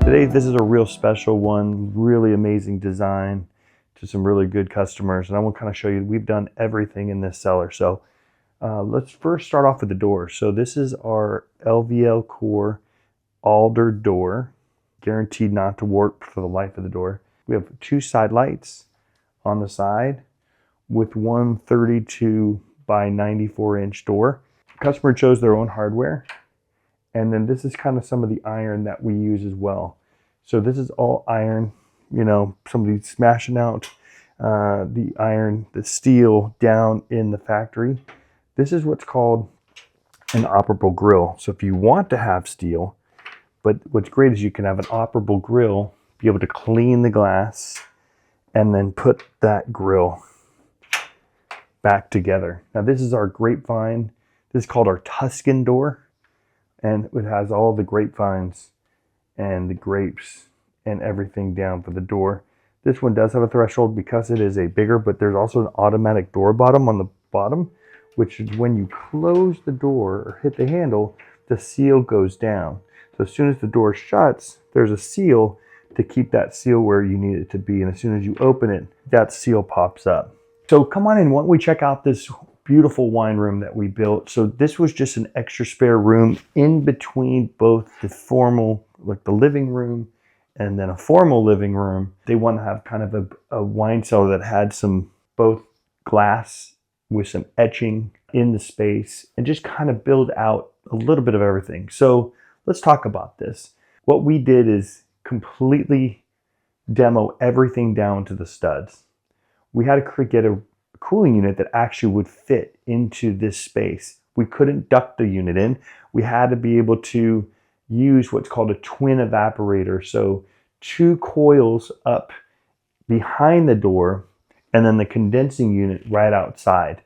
Today, this is a real special one, really amazing design to some really good customers. And I want to kind of show you, we've done everything in this cellar. So let's first start off with the door. So this is our LVL core Alder door, guaranteed not to warp for the life of the door. We have 2 side lights on the side with one 32 by 94 inch door. The customer chose their own hardware. And then this is kind of some of the iron that we use as well. So this is all iron, you know, somebody smashing out the iron, the steel down in the factory. This is what's called an operable grill. So if you want to have steel, but what's great is you can have an operable grill, be able to clean the glass, and then put that grill back together. Now this is our grapevine. This is called our Tuscan door. And it has all the grapevines and the grapes and everything down for the door. This one does have a threshold because it is a bigger, but there's also an automatic door bottom on the bottom, which is when you close the door or hit the handle, the seal goes down. So as soon as the door shuts, there's a seal to keep that seal where you need it to be. And as soon as you open it, that seal pops up. So come on in, why don't we check out this beautiful wine room that we built. So this was just an extra spare room in between both the formal, like the living room, and then a formal living room. They want to have kind of a wine cellar that had some both glass with some etching in the space and just kind of build out a little bit of everything. So let's talk about this. What we did is completely demo everything down to the studs. We had to get a cooling unit that actually would fit into this space. We couldn't duct the unit in. We had to be able to use what's called a twin evaporator. So 2 coils up behind the door and then the condensing unit right outside.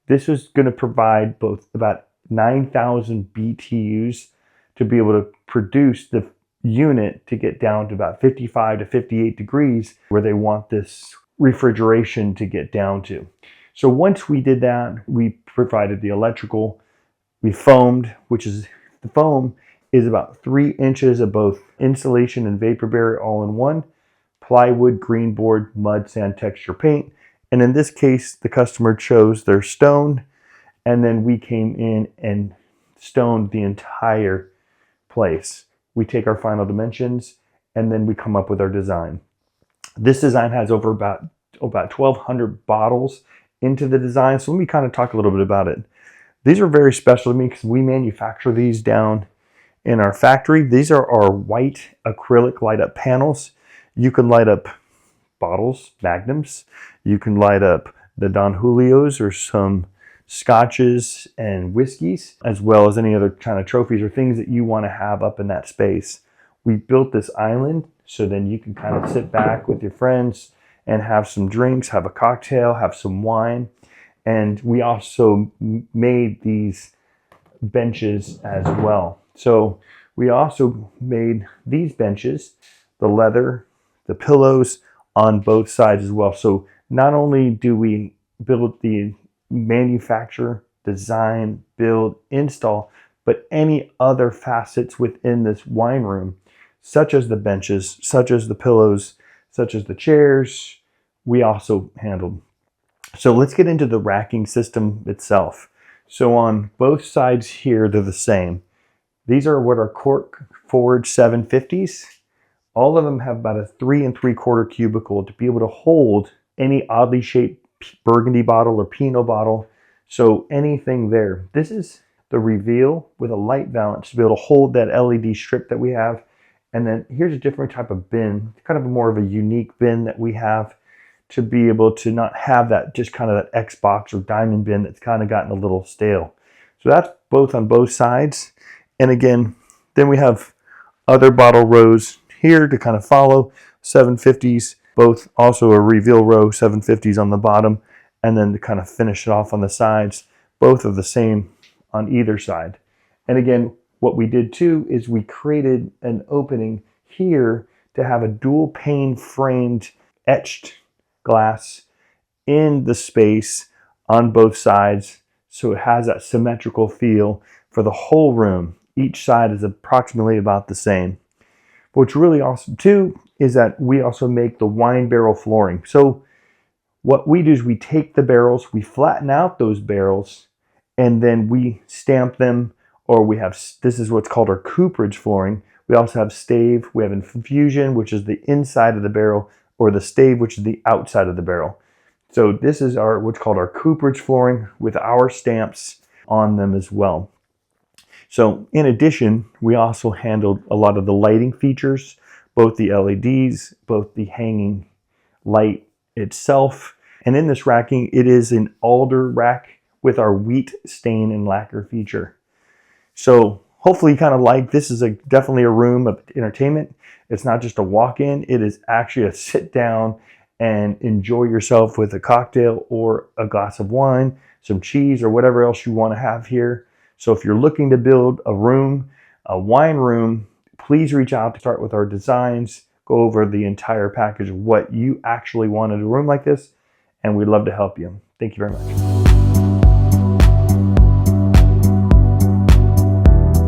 This was going to provide both about 9,000 BTUs to be able to produce the unit to get down to about 55 to 58 degrees where they want this refrigeration to get down to. So once we did that, we provided the electrical, we foamed, which is, the foam is about 3 inches of both insulation and vapor barrier all in one, plywood, green board, mud, sand texture paint. And in this case, the customer chose their stone, and then we came in and stoned the entire place. We take our final dimensions and then we come up with our design. This design has over about 1,200 bottles into the design. So let me kind of talk a little bit about it. These are very special to me because we manufacture these down in our factory. These are our white acrylic light up panels. You can light up bottles, magnums. You can light up the Don Julios or some scotches and whiskeys, as well as any other kind of trophies or things that you want to have up in that space. We built this island so then you can kind of sit back with your friends and have some drinks, have a cocktail, have some wine. And we also made these benches as well. So we also made these benches, the leather, the pillows on both sides as well. So not only do we build the manufacture, design, build, install, but any other facets within this wine room, such as the benches, such as the pillows, such as the chairs, we also handled. So let's get into the racking system itself. So on both sides here, they're the same. These are what are cork forward 750s. All of them have about a 3 3/4 cubicle to be able to hold any oddly shaped Burgundy bottle or Pinot bottle. So anything there. This is the reveal with a light valance to be able to hold that LED strip that we have. And then here's a different type of bin, kind of more of a unique bin that we have to be able to not have that just kind of that Xbox or diamond bin that's kind of gotten a little stale. So that's both on both sides. And again, then we have other bottle rows here to kind of follow, 750s, both also a reveal row, 750s on the bottom, and then to kind of finish it off on the sides, both are the same on either side. And again, what we did too is we created an opening here to have a dual pane framed etched glass in the space on both sides, so it has that symmetrical feel for the whole room. Each side is approximately about the same. What's really awesome too is that we also make the wine barrel flooring. So what we do is we take the barrels, we flatten out those barrels, and then we stamp them, or we have, this is what's called our cooperage flooring. We also have stave, we have infusion, which is the inside of the barrel, or the stave, which is the outside of the barrel. So this is our what's called our cooperage flooring with our stamps on them as well. So in addition, we also handled a lot of the lighting features, both the LEDs, both the hanging light itself. And in this racking, it is an alder rack with our wheat stain and lacquer feature. So hopefully you kind of like, this is definitely a room of entertainment. It's not just a walk-in, it is actually a sit down and enjoy yourself with a cocktail or a glass of wine, some cheese, or whatever else you want to have here. So if you're looking to build a room, a wine room, please reach out to start with our designs, go over the entire package of what you actually want in a room like this, and we'd love to help you. Thank you very much.